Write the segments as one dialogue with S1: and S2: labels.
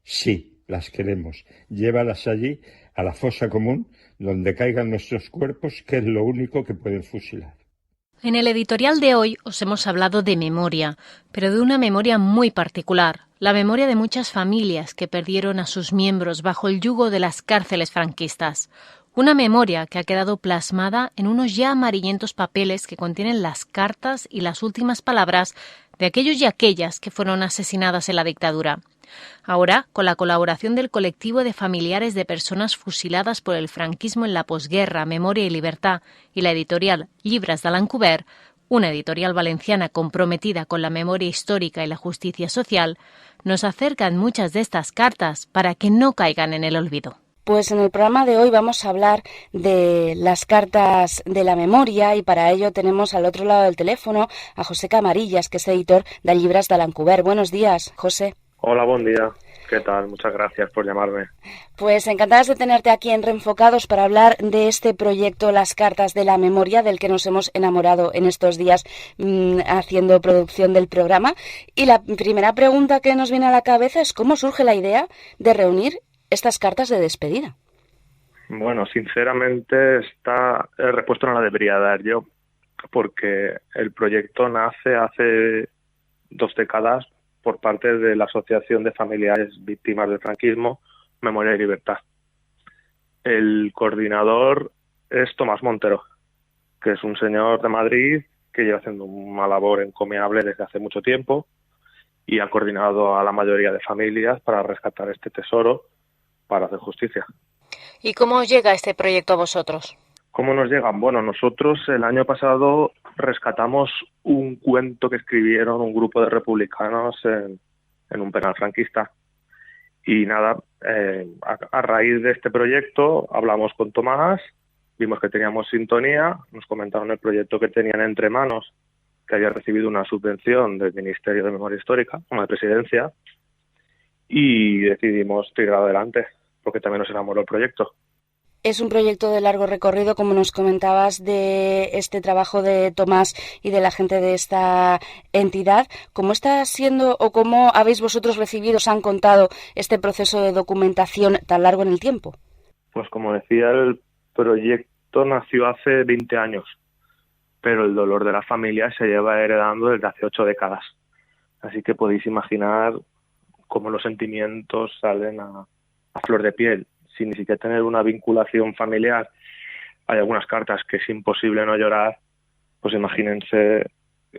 S1: Sí, las queremos. Llévalas allí, a la fosa común, donde caigan nuestros cuerpos, que es lo único que pueden fusilar.
S2: En el editorial de hoy os hemos hablado de memoria, pero de una memoria muy particular, la memoria de muchas familias que perdieron a sus miembros bajo el yugo de las cárceles franquistas. Una memoria que ha quedado plasmada en unos ya amarillentos papeles que contienen las cartas y las últimas palabras de aquellos y aquellas que fueron asesinadas en la dictadura. Ahora, con la colaboración del colectivo de familiares de personas fusiladas por el franquismo en la posguerra, Memoria y Libertad, y la editorial Llibres de l'Encobert, una editorial valenciana comprometida con la memoria histórica y la justicia social, nos acercan muchas de estas cartas para que no caigan en el olvido.
S3: Pues en el programa de hoy vamos a hablar de las cartas de la memoria y para ello tenemos al otro lado del teléfono a José Camarillas, que es editor de Llibres de l'Encobert. Buenos días, José.
S4: Hola, buen día. ¿Qué tal? Muchas gracias por llamarme.
S3: Pues encantadas de tenerte aquí en Reenfocados para hablar de este proyecto Las Cartas de la Memoria, del que nos hemos enamorado en estos días haciendo producción del programa. Y la primera pregunta que nos viene a la cabeza es ¿cómo surge la idea de reunir estas cartas de despedida?
S4: Bueno, sinceramente esta respuesta no la debería dar yo, porque el proyecto nace hace 2 décadas por parte de la Asociación de Familiares Víctimas del Franquismo, Memoria y Libertad. El coordinador es Tomás Montero, que es un señor de Madrid que lleva haciendo una labor encomiable desde hace mucho tiempo y ha coordinado a la mayoría de familias para rescatar este tesoro para hacer justicia.
S2: ¿Y cómo os llega este proyecto a vosotros?
S4: ¿Cómo nos llegan? Bueno, nosotros el año pasado rescatamos un cuento que escribieron un grupo de republicanos en un penal franquista. Y nada, a raíz de este proyecto hablamos con Tomás, vimos que teníamos sintonía, nos comentaron el proyecto que tenían entre manos, que había recibido una subvención del Ministerio de Memoria Histórica, una de Presidencia, y decidimos tirar adelante, porque también nos enamoró el proyecto.
S3: Es un proyecto de largo recorrido, como nos comentabas, de este trabajo de Tomás y de la gente de esta entidad. ¿Cómo está siendo o cómo habéis vosotros recibido, os han contado este proceso de documentación tan largo en el tiempo?
S4: Pues como decía, el proyecto nació hace 20 años, pero el dolor de la familia se lleva heredando desde hace 8 décadas. Así que podéis imaginar cómo los sentimientos salen a flor de piel. Sin ni siquiera tener una vinculación familiar, hay algunas cartas que es imposible no llorar. Pues imagínense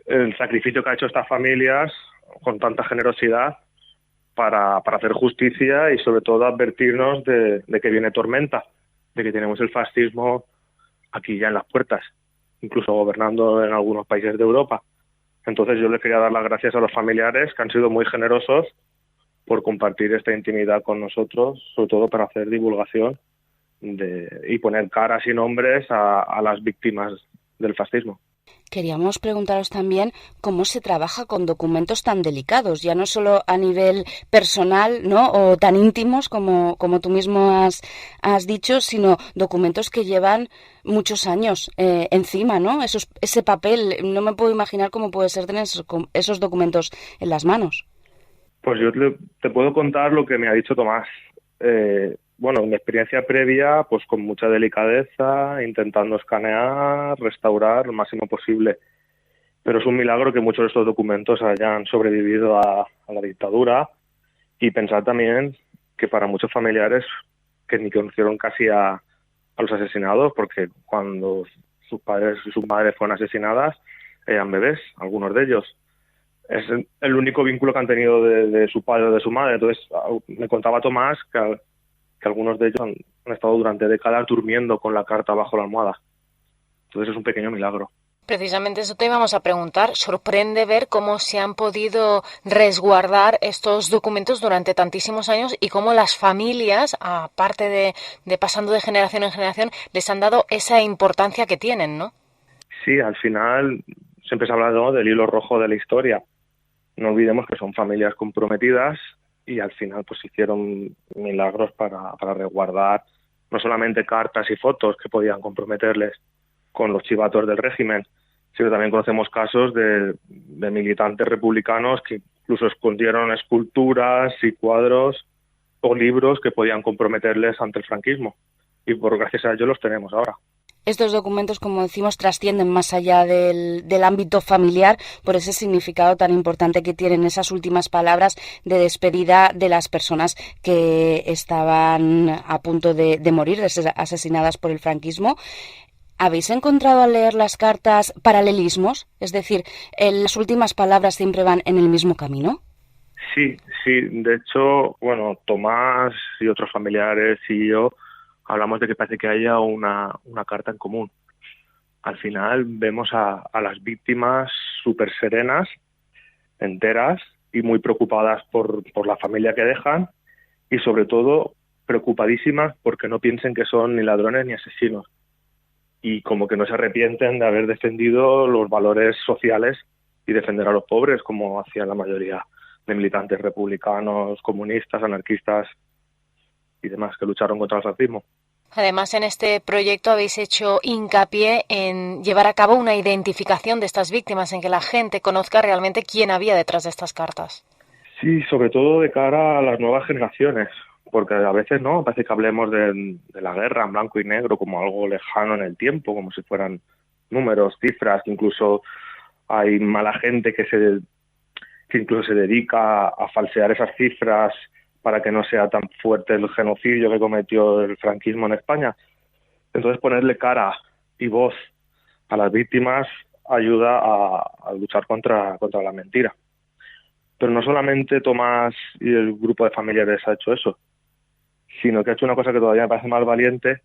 S4: el sacrificio que ha hecho estas familias con tanta generosidad para hacer justicia y sobre todo advertirnos de que viene tormenta, de que tenemos el fascismo aquí ya en las puertas, incluso gobernando en algunos países de Europa. Entonces yo les quería dar las gracias a los familiares que han sido muy generosos por compartir esta intimidad con nosotros, sobre todo para hacer divulgación y poner caras y nombres a las víctimas del fascismo.
S3: Queríamos preguntaros también cómo se trabaja con documentos tan delicados, ya no solo a nivel personal, ¿no?, o tan íntimos como tú mismo has dicho, sino documentos que llevan muchos años encima, ¿no? Ese papel, no me puedo imaginar cómo puede ser tener esos documentos en las manos.
S4: Pues yo te puedo contar lo que me ha dicho Tomás. Bueno, mi experiencia previa, pues con mucha delicadeza, intentando escanear, restaurar lo máximo posible. Pero es un milagro que muchos de estos documentos hayan sobrevivido a la dictadura y pensar también que para muchos familiares que ni conocieron casi a los asesinados, porque cuando sus padres y sus madres fueron asesinadas eran bebés, algunos de ellos. Es el único vínculo que han tenido de su padre o de su madre. Entonces, me contaba Tomás que algunos de ellos han estado durante décadas durmiendo con la carta bajo la almohada. Entonces, es un pequeño milagro.
S2: Precisamente eso te íbamos a preguntar. Sorprende ver cómo se han podido resguardar estos documentos durante tantísimos años y cómo las familias, aparte de pasando de generación en generación, les han dado esa importancia que tienen, ¿no?
S4: Sí, al final siempre se habla, ¿no?, del hilo rojo de la historia. No olvidemos que son familias comprometidas y al final pues hicieron milagros para resguardar no solamente cartas y fotos que podían comprometerles con los chivatos del régimen, sino también conocemos casos de militantes republicanos que incluso escondieron esculturas y cuadros o libros que podían comprometerles ante el franquismo. Y por gracias a ello los tenemos ahora.
S3: Estos documentos, como decimos, trascienden más allá del ámbito familiar por ese significado tan importante que tienen esas últimas palabras de despedida de las personas que estaban a punto de morir, de ser asesinadas por el franquismo. ¿Habéis encontrado al leer las cartas paralelismos? Es decir, las últimas palabras siempre van en el mismo camino.
S4: Sí. De hecho, bueno, Tomás y otros familiares y yo hablamos de que parece que haya una carta en común. Al final vemos a las víctimas súper serenas, enteras y muy preocupadas por la familia que dejan y sobre todo preocupadísimas porque no piensen que son ni ladrones ni asesinos y como que no se arrepienten de haber defendido los valores sociales y defender a los pobres como hacían la mayoría de militantes republicanos, comunistas, anarquistas y demás que lucharon contra el racismo.
S2: Además, en este proyecto habéis hecho hincapié en llevar a cabo una identificación de estas víctimas, en que la gente conozca realmente quién había detrás de estas cartas.
S4: Sí, sobre todo de cara a las nuevas generaciones, porque a veces no parece que hablemos de la guerra en blanco y negro como algo lejano en el tiempo, como si fueran números, cifras, que incluso hay mala gente que incluso se dedica a falsear esas cifras para que no sea tan fuerte el genocidio que cometió el franquismo en España. Entonces ponerle cara y voz a las víctimas ayuda a luchar contra la mentira. Pero no solamente Tomás y el grupo de familiares ha hecho eso, sino que ha hecho una cosa que todavía me parece más valiente,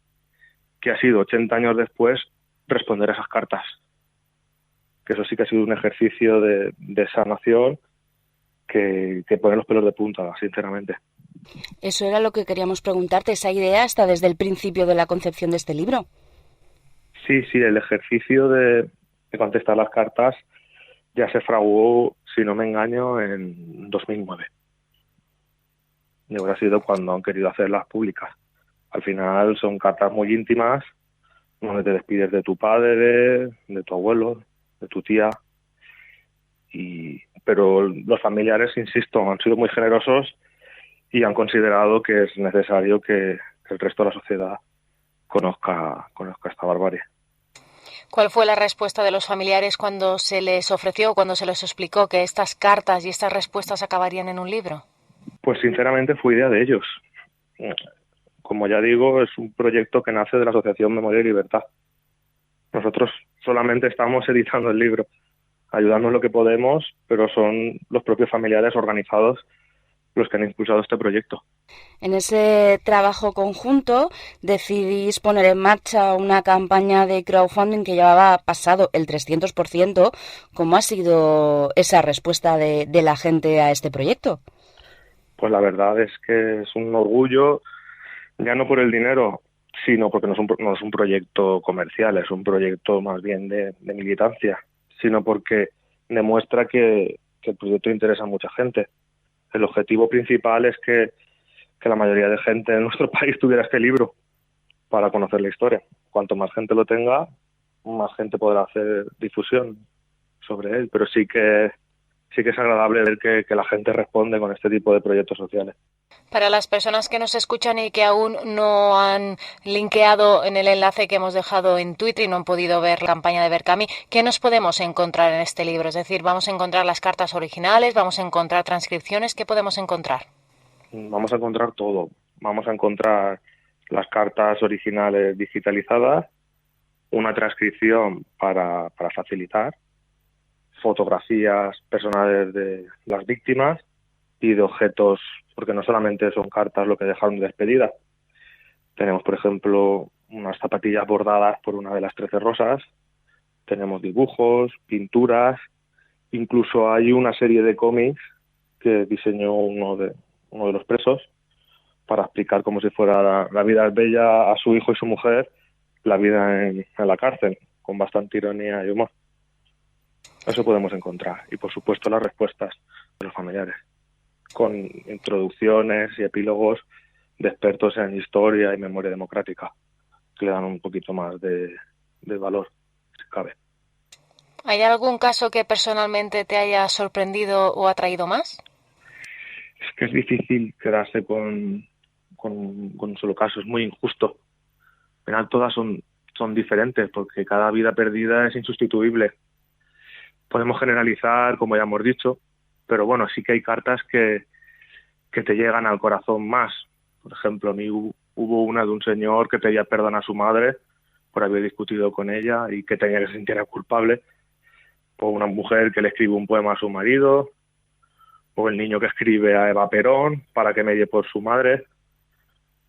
S4: que ha sido 80 años después responder a esas cartas. Que eso sí que ha sido un ejercicio de sanación que pone los pelos de punta, sinceramente.
S3: Eso era lo que queríamos preguntarte. ¿Esa idea está desde el principio de la concepción de este libro?
S4: Sí, el ejercicio de contestar las cartas ya se fraguó, si no me engaño, en 2009. Y ahora ha sido cuando han querido hacerlas públicas. Al final son cartas muy íntimas, donde te despides de tu padre, de tu abuelo, de tu tía. Pero los familiares, insisto, han sido muy generosos y han considerado que es necesario que el resto de la sociedad conozca esta barbarie.
S2: ¿Cuál fue la respuesta de los familiares cuando se les ofreció, cuando se les explicó que estas cartas y estas respuestas acabarían en un libro?
S4: Pues sinceramente fue idea de ellos. Como ya digo, es un proyecto que nace de la Asociación Memoria y Libertad. Nosotros solamente estamos editando el libro, ayudando lo que podemos, pero son los propios familiares organizados los que han impulsado este proyecto.
S3: En ese trabajo conjunto decidís poner en marcha una campaña de crowdfunding que llevaba pasado el 300%. ¿Cómo ha sido esa respuesta de la gente a este proyecto?
S4: Pues la verdad es que es un orgullo, ya no por el dinero, sino porque no es un proyecto comercial, es un proyecto más bien de militancia, sino porque demuestra que el proyecto interesa a mucha gente. El objetivo principal es que la mayoría de gente en nuestro país tuviera este libro para conocer la historia. Cuanto más gente lo tenga, más gente podrá hacer difusión sobre él, pero sí que es agradable ver que la gente responde con este tipo de proyectos sociales.
S2: Para las personas que nos escuchan y que aún no han linkeado en el enlace que hemos dejado en Twitter y no han podido ver la campaña de Berkami, ¿qué nos podemos encontrar en este libro? Es decir, ¿vamos a encontrar las cartas originales? ¿Vamos a encontrar transcripciones? ¿Qué podemos encontrar?
S4: Vamos a encontrar todo. Vamos a encontrar las cartas originales digitalizadas, una transcripción para facilitar, fotografías personales de las víctimas y de objetos, porque no solamente son cartas lo que dejaron de despedida. Tenemos, por ejemplo, unas zapatillas bordadas por una de las 13 rosas, tenemos dibujos, pinturas, incluso hay una serie de cómics que diseñó uno de los presos para explicar como si fuera la vida es bella a su hijo y su mujer, la vida en la cárcel, con bastante ironía y humor. Eso podemos encontrar. Y, por supuesto, las respuestas de los familiares, con introducciones y epílogos de expertos en historia y memoria democrática, que le dan un poquito más de valor, si cabe.
S2: ¿Hay algún caso que personalmente te haya sorprendido o atraído más?
S4: Es que es difícil quedarse con un solo caso, es muy injusto. Al final todas son diferentes porque cada vida perdida es insustituible. Podemos generalizar, como ya hemos dicho, pero bueno, sí que hay cartas que te llegan al corazón más. Por ejemplo, a mí hubo una de un señor que pedía perdón a su madre por haber discutido con ella y que tenía que se sintiera culpable, o una mujer que le escribe un poema a su marido, o el niño que escribe a Eva Perón para que medie por su madre,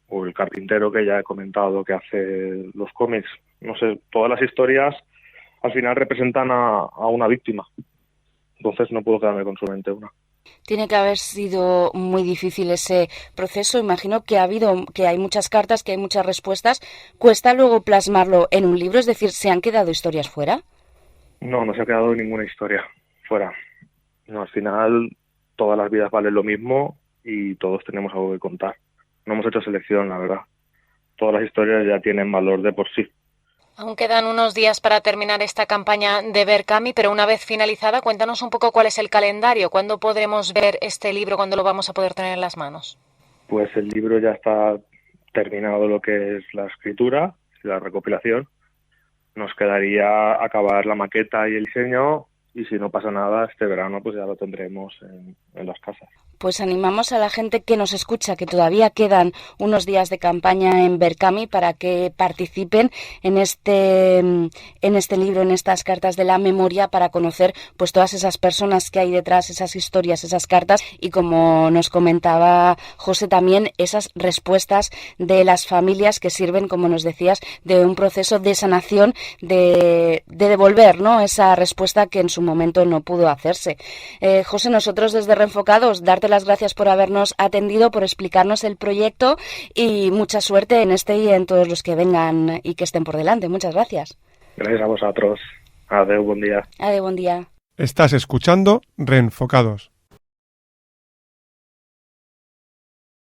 S4: o el carpintero que ya he comentado que hace los cómics. No sé, todas las historias al final representan a una víctima. Entonces no puedo quedarme con solamente una.
S3: Tiene que haber sido muy difícil ese proceso. Imagino que hay muchas cartas, que hay muchas respuestas. ¿Cuesta luego plasmarlo en un libro? Es decir, ¿se han quedado historias fuera?
S4: No se ha quedado ninguna historia fuera. No, al final todas las vidas valen lo mismo y todos tenemos algo que contar. No hemos hecho selección, la verdad. Todas las historias ya tienen valor de por sí.
S2: Aún quedan unos días para terminar esta campaña de Berkami, pero una vez finalizada, cuéntanos un poco cuál es el calendario, cuándo podremos ver este libro, cuándo lo vamos a poder tener en las manos.
S4: Pues el libro ya está terminado, lo que es la escritura y la recopilación. Nos quedaría acabar la maqueta y el diseño, y si no pasa nada, este verano pues ya lo tendremos en las casas.
S3: Pues animamos a la gente que nos escucha, que todavía quedan unos días de campaña en Berkami, para que participen en este libro, en estas cartas de la memoria, para conocer pues todas esas personas que hay detrás, esas historias, esas cartas, y como nos comentaba José también, esas respuestas de las familias que sirven, como nos decías, de un proceso de sanación, de devolver, ¿no?, esa respuesta que en su momento no pudo hacerse. José, nosotros desde Reenfocados, darte las gracias por habernos atendido, por explicarnos el proyecto, y mucha suerte en este y en todos los que vengan y que estén por delante. Muchas gracias.
S4: Gracias a vosotros. Adeu, buen día.
S3: Adeu, buen día.
S5: Estás escuchando Reenfocados.